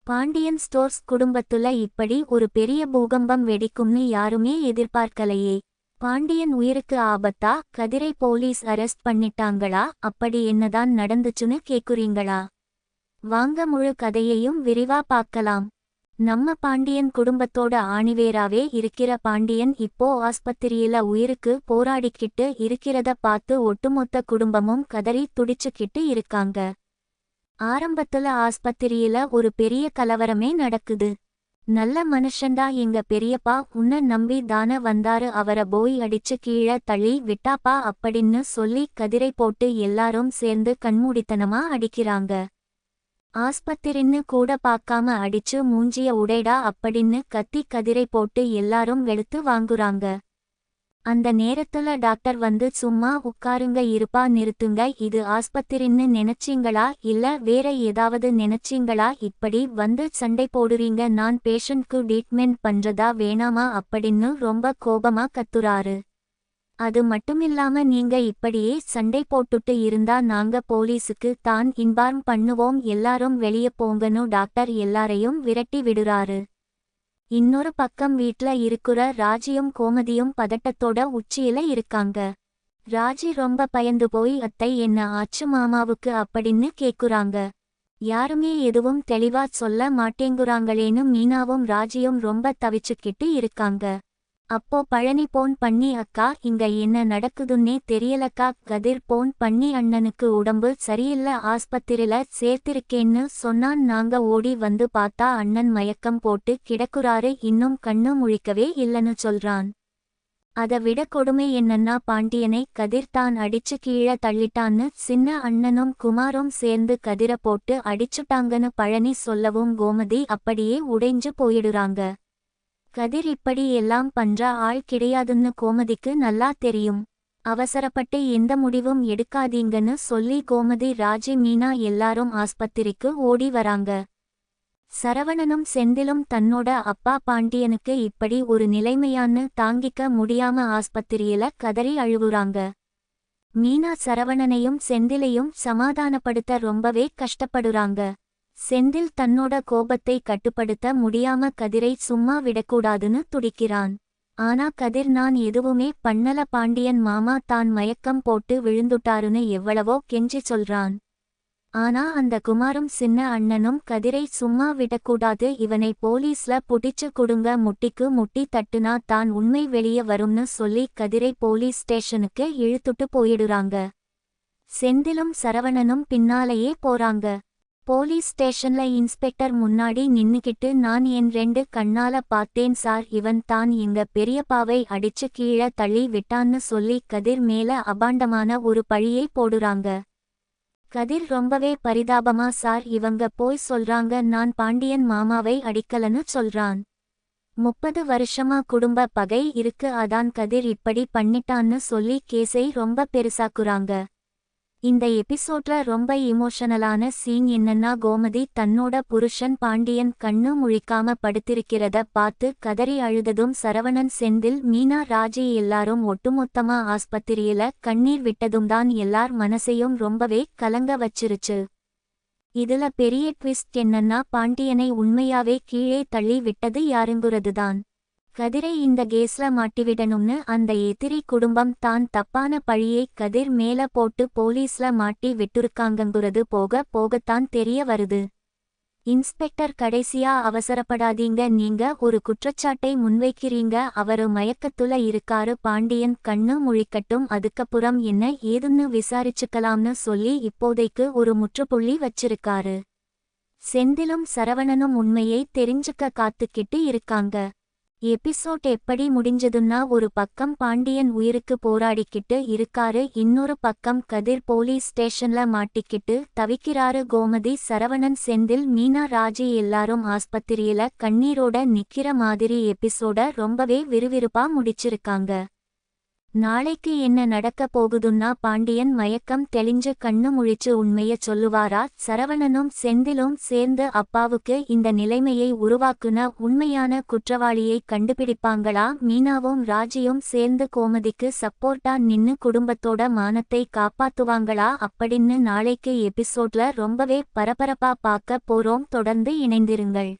Pandian stores குடும்பத்துல இப்படி ஒரு பெரிய பூகம்பம் வெடிக்கும்னு யாருமே எதிர்பார்க்கலையே. பாண்டியன் உயிருக்கு ஆபத்தா? கதிரை போலீஸ் அரெஸ்ட் பண்ணிட்டாங்களா? அப்படி என்னதான் நடந்துச்சுன்னு கேக்குறீங்களா? வாங்க முழு கதையையும் விரிவா பார்க்கலாம். நம்ம பாண்டியன் குடும்பத்தோட ஆணிவேராவே இருக்கிற பாண்டியன் இப்போ ஆஸ்பத்திரியில உயிருக்கு போராடிக்கிட்டு இருக்கிறத பார்த்து ஒட்டுமொத்த குடும்பமும் கதறி துடிச்சுக்கிட்டு இருக்காங்க. ஆரம்பத்துல ஆஸ்பத்திரியில ஒரு பெரிய கலவரமே நடக்குது. நல்ல மனுஷன்டா எங்க பெரியப்பா, உன்ன நம்பி தான வந்தாரு, அவரை போய் அடிச்சு கீழே தள்ளி விட்டாப்பா அப்படின்னு சொல்லி கதிரை போட்டு எல்லாரும் சேர்ந்து கண்மூடித்தனமா அடிக்கிறாங்க. ஆஸ்பத்திரின்னு கூட பார்க்காம அடிச்சு மூஞ்சிய உடைடா அப்படின்னு கத்தி கதிரை போட்டு எல்லாரும் வெளுத்து வாங்குறாங்க. அந்த நேரத்துல டாக்டர் வந்து சும்மா உட்காருங்க, இருப்பா நிறுத்துங்க, இது ஆஸ்பத்திரின்னு நினைச்சீங்களா இல்ல வேற ஏதாவது நினைச்சீங்களா? இப்படி வந்து சண்டை போடுறீங்க, நான் பேஷண்ட்க்கு ட்ரீட்மெண்ட் பண்றதா வேணாமா அப்படின்னு ரொம்ப கோபமா கத்துறாரு. அது மட்டுமில்லாம நீங்க இப்படியே சண்டை போட்டுட்டு இருந்தா நாங்க போலீஸுக்கு தான் இன்பார்ம் பண்ணுவோம், எல்லாரும் வெளிய போங்கன்னு டாக்டர் எல்லாரையும் விரட்டி விடுறாரு. இன்னொரு பக்கம் வீட்ல இருக்கிற ராஜியும் கோமதியும் பதட்டத்தோட உச்சியில இருக்காங்க. ராஜி ரொம்ப பயந்து போய் அத்தை என்ன ஆச்சு மாமாவுக்கு அப்படின்னு கேக்குறாங்க. யாருமே எதுவும் தெளிவா சொல்ல மாட்டேங்குறாங்களேன்னு மீனாவும் ராஜியும் ரொம்ப தவிச்சுக்கிட்டு இருக்காங்க. அப்போ பழனி போன் பண்ணி அக்கா இங்க என்ன நடக்குதுன்னே தெரியலக்கா, கதிர் போன் பண்ணி அண்ணனுக்கு உடம்பு சரியில்ல ஆஸ்பத்திரில சேர்த்திருக்கேன்னு சொன்னான், நாங்க ஓடி வந்து பார்த்தா அண்ணன் மயக்கம் போட்டு கிடக்குறாரு, இன்னும் கண்ணு முழிக்கவே இல்லைன்னு சொல்றான். அதை விட கொடுமை என்னன்னா பாண்டியனை கதிர் தான் அடிச்சு கீழே தள்ளிட்டான்னு சின்ன அண்ணனும் குமாரும் சேர்ந்து கதிரை போட்டு அடிச்சுட்டாங்கன்னு பழனி சொல்லவும் கோமதி அப்படியே உடைஞ்சு போயிடுறாங்க. கதிர் இப்படி எல்லாம் பண்ற ஆள் கிடையாதுன்னு கோமதிக்கு நல்லா தெரியும். அவசரப்பட்டு எந்த முடிவும் எடுக்காதீங்கன்னு சொல்லி கோமதி ராஜி மீனா எல்லாரும் ஆஸ்பத்திரிக்கு ஓடி வராங்க. சரவணனும் செந்திலும் தன்னோட அப்பா பாண்டியனுக்கு இப்படி ஒரு நிலைமையான்னு தாங்கிக்க முடியாம ஆஸ்பத்திரியில கதறி அழுவுறாங்க. மீனா சரவணனையும் செந்திலையும் சமாதானப்படுத்த ரொம்பவே கஷ்டப்படுறாங்க. செந்தில் தன்னோட கோபத்தை கட்டுப்படுத்த முடியாம கதிரை சும்மா விடக்கூடாதுன்னு துடிக்கிறான். ஆனா கதிர் நான் எதுவுமே பண்ணல, பாண்டியன் மாமா தான் மயக்கம் போட்டு விழுந்துட்டாருன்னு எவ்வளவோ கெஞ்சி சொல்றான். ஆனா அந்த குமாரும் சின்ன அண்ணனும் கதிரை சும்மா விடக்கூடாது, இவனை போலீஸ்ல புடிச்சு கொடுங்க, முட்டிக்கு முட்டி தட்டுனா தான் உண்மை வெளிய வரும்னு சொல்லி கதிரை போலீஸ் ஸ்டேஷனுக்கு இழுத்துட்டு போயிடுறாங்க. செந்திலும் சரவணனும் பின்னாலேயே போறாங்க. போலீஸ் ஸ்டேஷன்ல இன்ஸ்பெக்டர் முன்னாடி நின்னுக்கிட்டு நான் என் 2 கண்ணால பார்த்தேன் சார், இவன் தான் எங்க பெரியப்பாவை அடிச்சு கீழே தள்ளி விட்டான்னு சொல்லி கதிர் மேல அபாண்டமான ஒரு பழியை போடுறாங்க. கதிர் ரொம்பவே பரிதாபமா சார் இவங்க போய் சொல்றாங்க, நான் பாண்டியன் மாமாவை அடிக்கலன்னு சொல்றான். 30 வருஷமா குடும்ப பகை இருக்கு, அதான் கதிர் இப்படி பண்ணிட்டான்னு சொல்லி கேஸை ரொம்ப பெருசாக்குறாங்க. இந்த எபிசோட்ல ரொம்ப இமோஷனலான சீன் என்னன்னா, கோமதி தன்னோட புருஷன் பாண்டியன் கண்ணு முழிக்காம படுத்திருக்கிறத பார்த்து கதறி அழுததும் சரவணன் செந்தில் மீனா ராஜி எல்லாரும் ஒட்டுமொத்தமா ஆஸ்பத்திரியில கண்ணீர் விட்டதும் தான் எல்லார் மனசையும் ரொம்பவே கலங்க வச்சிருச்சு. இதுல பெரிய ட்விஸ்ட் என்னன்னா, பாண்டியனை உண்மையாவே கீழே தள்ளி விட்டது யாருங்கிறதுதான். கதிரை இந்த கேஸ்ல மாட்டிவிடணும்னு அந்த எதிரி குடும்பம் தான் தப்பான பழியை கதிர் மேல போட்டு போலீஸ்ல மாட்டி விட்டுருக்காங்கங்கிறது போக போகத்தான் தெரிய வருது. இன்ஸ்பெக்டர் கடைசியா அவசரப்படாதீங்க, நீங்க ஒரு குற்றச்சாட்டை முன்வைக்கிறீங்க, அவரு மயக்கத்துல இருக்காரு, பாண்டியன் கண்ணு முழிக்கட்டும், அதுக்கப்புறம் என்ன ஏதுன்னு விசாரிச்சுக்கலாம்னு சொல்லி இப்போதைக்கு ஒரு முற்றுப்புள்ளி வச்சிருக்காரு. செந்திலும் சரவணனும் உண்மையை தெரிஞ்சுக்க காத்துக்கிட்டு இருக்காங்க. எபிசோட் எப்படி முடிஞ்சதுன்னா, ஒரு பக்கம் பாண்டியன் உயிருக்கு போராடிக்கிட்டு இருக்காரு, இன்னொரு பக்கம் கதிர் போலீஸ் ஸ்டேஷன்ல மாட்டிக்கிட்டு தவிக்கிறாரு. கோமதி சரவணன் செந்தில் மீனா ராஜி எல்லாரும் ஆஸ்பத்திரியில கண்ணீரோட நிக்கிற மாதிரி எபிசோட ரொம்பவே விறுவிறுப்பா முடிச்சிருக்காங்க. நாளைக்கு என்ன நடக்க போகுதுன்னா பாண்டியன் மயக்கம் தெளிஞ்சு கண்ணு முழிச்சு உண்மைய சொல்லுவாரா? சரவணனும் செந்திலும் சேர்ந்து அப்பாவுக்கு இந்த நிலைமையை உருவாக்குன உண்மையான குற்றவாளியை கண்டுபிடிப்பாங்களா? மீனாவும் ராஜியும் சேர்ந்து கோமதிக்கு சப்போர்ட்டா நின்னு குடும்பத்தோட மானத்தை காப்பாத்துவாங்களா அப்படின்னு நாளைக்கு எபிசோட்ல ரொம்பவே பரபரப்பா பார்க்க போறோம். தொடர்ந்து இணைந்திருங்கள்.